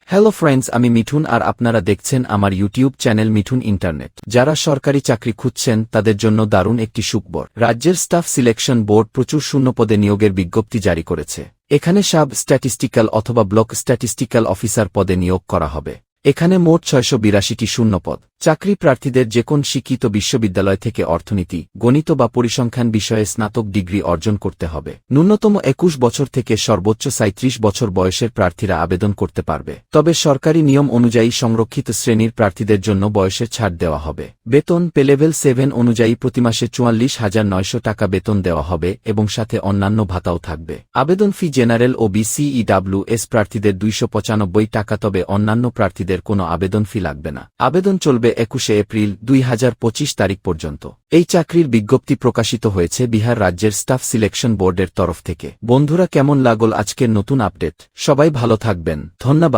Hello friends, আমি মিঠুন আর আপনারা দেখছেন আমার ইউটিউব চ্যানেল মিঠুন ইন্টারনেট। যারা সরকারি চাকরি খুঁজছেন তাদের জন্য দারুণ একটি সুখবর। রাজ্যের স্টাফ সিলেকশন বোর্ড প্রচুর শূন্যপদে নিয়োগের বিজ্ঞপ্তি জারি করেছে। এখানে সাব স্ট্যাটিস্টিক্যাল অথবা ব্লক স্ট্যাটিস্টিক্যাল অফিসার পদে নিয়োগ করা হবে। এখানে মোট ৬৮২টি শূন্যপদ। চাকরি প্রার্থীদের যেকোন শিক্ষিত বিশ্ববিদ্যালয় থেকে অর্থনীতি, গণিত বা পরিসংখ্যান বিষয়ে স্নাতক ডিগ্রি অর্জন করতে হবে। ন্যূনতম ২১ বছর থেকে সর্বোচ্চ ৩৭ বছর বয়সের প্রার্থীরা আবেদন করতে পারবে। তবে সরকারি নিয়ম অনুযায়ী সংরক্ষিত শ্রেণীর প্রার্থীদের জন্য বয়সের ছাড় দেওয়া হবে। বেতন পে লেভেল ৭ অনুযায়ী প্রতিমাসে ৪৪,৯০০ টাকা বেতন দেওয়া হবে এবং সাথে অন্যান্য ভাতাও থাকবে। আবেদন ফি জেনারেল ও বিসিইডব্লিউএস প্রার্থীদের ২৯৫ টাকা, তবে অন্যান্য প্রার্থীদের কোনো আবেদন ফি লাগবে না। আবেদন চলবে ২১ এপ্রিল ২০২৫ তারিখ পর্যন্ত। এই চাকরির বিজ্ঞপ্তি প্রকাশিত হয়েছে বিহার রাজ্যের স্টাফ সিলেকশন বোর্ডের তরফ থেকে। বন্ধুরা, কেমন লাগল আজকের নতুন আপডেট? সবাই ভালো থাকবেন, ধন্যবাদ।